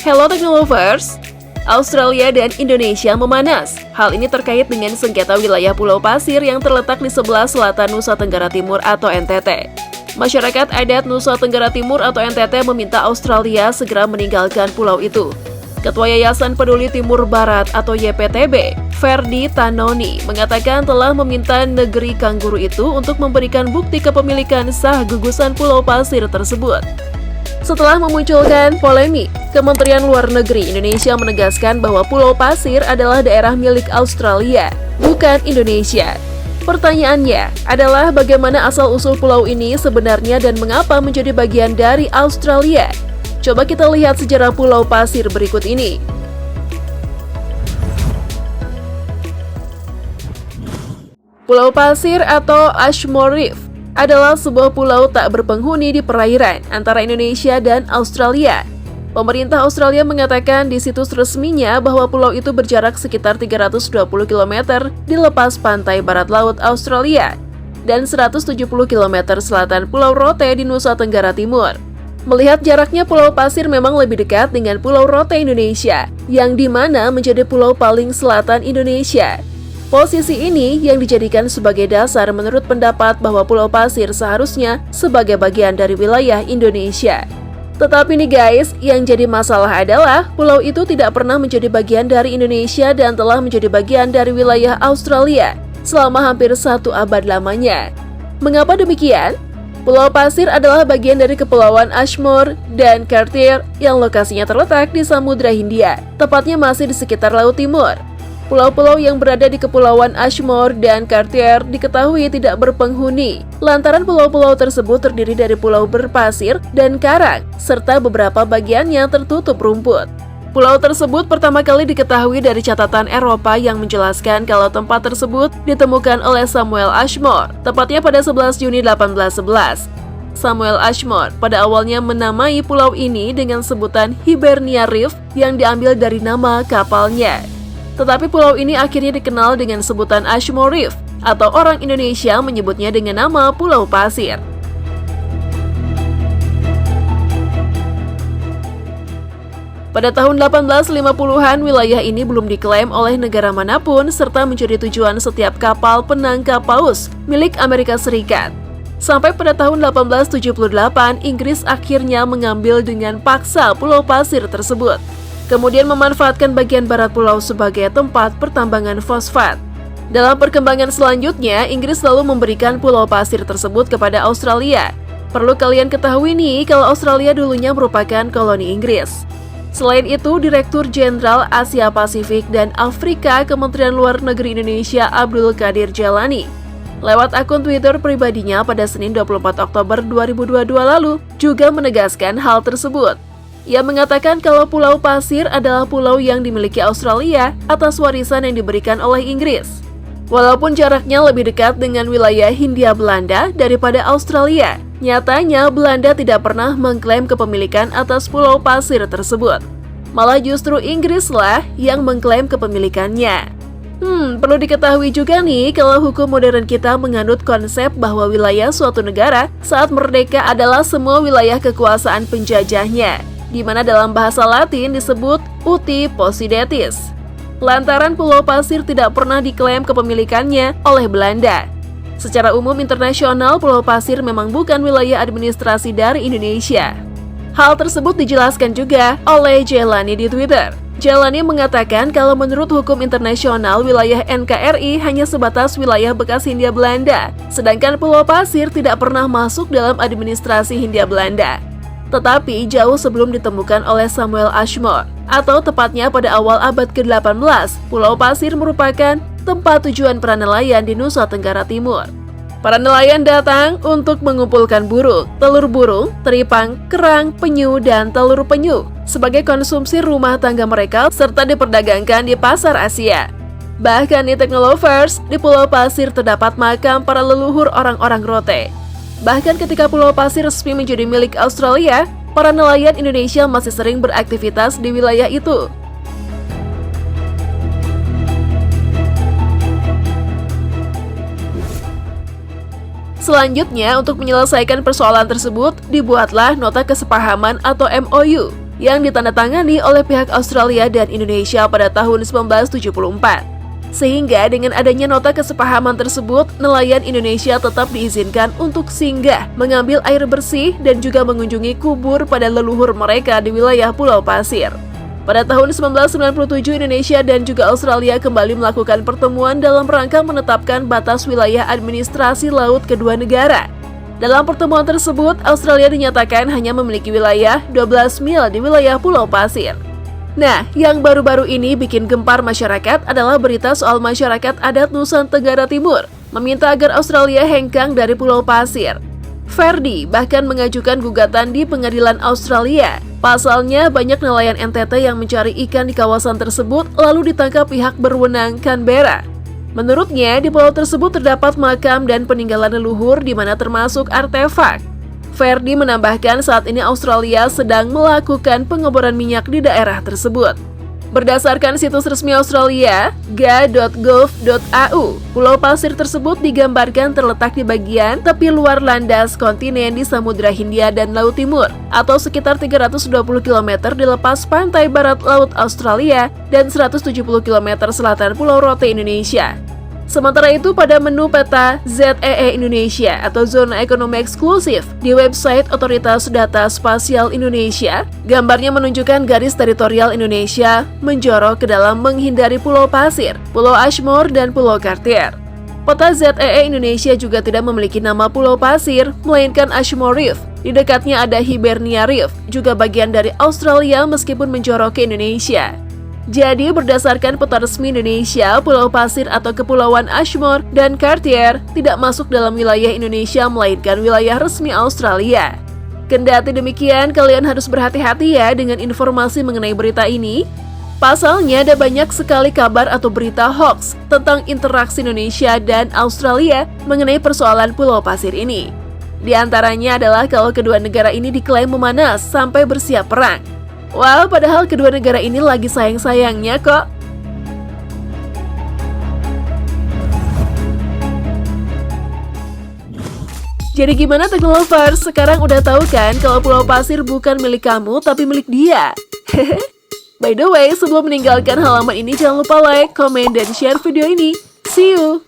Hello Technolovers, Australia dan Indonesia memanas. Hal ini terkait dengan sengketa wilayah Pulau Pasir yang terletak di sebelah selatan Nusa Tenggara Timur atau NTT. Masyarakat adat Nusa Tenggara Timur atau NTT meminta Australia segera meninggalkan pulau itu. Ketua Yayasan Peduli Timur Barat atau YPTB, Ferdi Tanoni, mengatakan telah meminta negeri Kangguru itu untuk memberikan bukti kepemilikan sah gugusan Pulau Pasir tersebut. Setelah memunculkan polemik, Kementerian Luar Negeri Indonesia menegaskan bahwa Pulau Pasir adalah daerah milik Australia, bukan Indonesia. Pertanyaannya adalah bagaimana asal-usul pulau ini sebenarnya dan mengapa menjadi bagian dari Australia? Coba kita lihat sejarah Pulau Pasir berikut ini. Pulau Pasir atau Ashmore Reef adalah sebuah pulau tak berpenghuni di perairan antara Indonesia dan Australia. Pemerintah Australia mengatakan di situs resminya bahwa pulau itu berjarak sekitar 320 km di lepas pantai barat laut Australia dan 170 km selatan Pulau Rote di Nusa Tenggara Timur. Melihat jaraknya, Pulau Pasir memang lebih dekat dengan Pulau Rote Indonesia, yang dimana menjadi pulau paling selatan Indonesia. Posisi ini yang dijadikan sebagai dasar menurut pendapat bahwa Pulau Pasir seharusnya sebagai bagian dari wilayah Indonesia. Tetapi nih guys, yang jadi masalah adalah pulau itu tidak pernah menjadi bagian dari Indonesia dan telah menjadi bagian dari wilayah Australia selama hampir 1 abad lamanya. Mengapa demikian? Pulau Pasir adalah bagian dari Kepulauan Ashmore dan Cartier yang lokasinya terletak di Samudra Hindia, tepatnya masih di sekitar Laut Timur. Pulau-pulau yang berada di Kepulauan Ashmore dan Cartier diketahui tidak berpenghuni, lantaran pulau-pulau tersebut terdiri dari pulau berpasir dan karang, serta beberapa bagiannya tertutup rumput. Pulau tersebut pertama kali diketahui dari catatan Eropa yang menjelaskan kalau tempat tersebut ditemukan oleh Samuel Ashmore, tepatnya pada 11 Juni 1811. Samuel Ashmore pada awalnya menamai pulau ini dengan sebutan Hibernia Reef yang diambil dari nama kapalnya. Tetapi pulau ini akhirnya dikenal dengan sebutan Ashmore Reef, atau orang Indonesia menyebutnya dengan nama Pulau Pasir. Pada tahun 1850-an, wilayah ini belum diklaim oleh negara manapun serta menjadi tujuan setiap kapal penangkap paus milik Amerika Serikat. Sampai pada tahun 1878, Inggris akhirnya mengambil dengan paksa Pulau Pasir tersebut. Kemudian memanfaatkan bagian barat pulau sebagai tempat pertambangan fosfat. Dalam perkembangan selanjutnya, Inggris selalu memberikan Pulau Pasir tersebut kepada Australia. Perlu kalian ketahui nih kalau Australia dulunya merupakan koloni Inggris. Selain itu, Direktur Jenderal Asia Pasifik dan Afrika Kementerian Luar Negeri Indonesia Abdul Qadir Jalani lewat akun Twitter pribadinya pada Senin 24 Oktober 2022 lalu juga menegaskan hal tersebut. Ia mengatakan kalau Pulau Pasir adalah pulau yang dimiliki Australia atas warisan yang diberikan oleh Inggris. Walaupun jaraknya lebih dekat dengan wilayah Hindia Belanda daripada Australia, nyatanya Belanda tidak pernah mengklaim kepemilikan atas Pulau Pasir tersebut. Malah justru Inggrislah yang mengklaim kepemilikannya. Perlu diketahui juga nih kalau hukum modern kita menganut konsep bahwa wilayah suatu negara saat merdeka adalah semua wilayah kekuasaan penjajahnya, di mana dalam bahasa Latin disebut uti possidetis. Lantaran Pulau Pasir tidak pernah diklaim kepemilikannya oleh Belanda. Secara umum internasional, Pulau Pasir memang bukan wilayah administrasi dari Indonesia. Hal tersebut dijelaskan juga oleh Jalani di Twitter. Jalani mengatakan kalau menurut hukum internasional, wilayah NKRI hanya sebatas wilayah bekas Hindia Belanda, sedangkan Pulau Pasir tidak pernah masuk dalam administrasi Hindia Belanda. Tetapi jauh sebelum ditemukan oleh Samuel Ashmore, atau tepatnya pada awal abad ke-18, Pulau Pasir merupakan tempat tujuan para nelayan di Nusa Tenggara Timur. Para nelayan datang untuk mengumpulkan burung, telur burung, teripang, kerang, penyu, dan telur penyu sebagai konsumsi rumah tangga mereka serta diperdagangkan di pasar Asia. Bahkan di Technolovers, di Pulau Pasir terdapat makam para leluhur orang-orang Rote. Bahkan ketika Pulau Pasir resmi menjadi milik Australia, para nelayan Indonesia masih sering beraktivitas di wilayah itu. Selanjutnya, untuk menyelesaikan persoalan tersebut, dibuatlah Nota Kesepahaman atau MOU yang ditandatangani oleh pihak Australia dan Indonesia pada tahun 1974. Sehingga dengan adanya nota kesepahaman tersebut, nelayan Indonesia tetap diizinkan untuk singgah, mengambil air bersih, dan juga mengunjungi kubur pada leluhur mereka di wilayah Pulau Pasir. Pada tahun 1997, Indonesia dan juga Australia kembali melakukan pertemuan dalam rangka menetapkan batas wilayah administrasi laut kedua negara. Dalam pertemuan tersebut, Australia dinyatakan hanya memiliki wilayah 12 mil di wilayah Pulau Pasir. Nah, yang baru-baru ini bikin gempar masyarakat adalah berita soal masyarakat adat Nusa Tenggara Timur meminta agar Australia hengkang dari Pulau Pasir. Ferdi bahkan mengajukan gugatan di pengadilan Australia. Pasalnya, banyak nelayan NTT yang mencari ikan di kawasan tersebut lalu ditangkap pihak berwenang Canberra. Menurutnya, di pulau tersebut terdapat makam dan peninggalan leluhur di mana termasuk artefak. Ferdi menambahkan saat ini Australia sedang melakukan pengeboran minyak di daerah tersebut. Berdasarkan situs resmi Australia, ga.gov.au, Pulau Pasir tersebut digambarkan terletak di bagian tepi luar landas kontinen di Samudra Hindia dan Laut Timur, atau sekitar 320 km di lepas pantai barat Laut Australia dan 170 km selatan Pulau Rote Indonesia. Sementara itu, pada menu peta ZEE Indonesia atau Zona Ekonomi Eksklusif di website Otoritas Data Spasial Indonesia, gambarnya menunjukkan garis teritorial Indonesia menjorok ke dalam menghindari Pulau Pasir, Pulau Ashmore, dan Pulau Cartier. Peta ZEE Indonesia juga tidak memiliki nama Pulau Pasir, melainkan Ashmore Reef. Di dekatnya ada Hibernia Reef, juga bagian dari Australia meskipun menjorok ke Indonesia. Jadi, berdasarkan peta resmi Indonesia, Pulau Pasir atau Kepulauan Ashmore dan Cartier tidak masuk dalam wilayah Indonesia melainkan wilayah resmi Australia. Kendati demikian, kalian harus berhati-hati ya dengan informasi mengenai berita ini. Pasalnya ada banyak sekali kabar atau berita hoax tentang interaksi Indonesia dan Australia mengenai persoalan Pulau Pasir ini. Di antaranya adalah kalau kedua negara ini diklaim memanas sampai bersiap perang. Wow, padahal kedua negara ini lagi sayang-sayangnya kok. Jadi gimana Teknolovers? Sekarang udah tahu kan kalau Pulau Pasir bukan milik kamu tapi milik dia. By the way, sebelum meninggalkan halaman ini jangan lupa like, comment, dan share video ini. See you!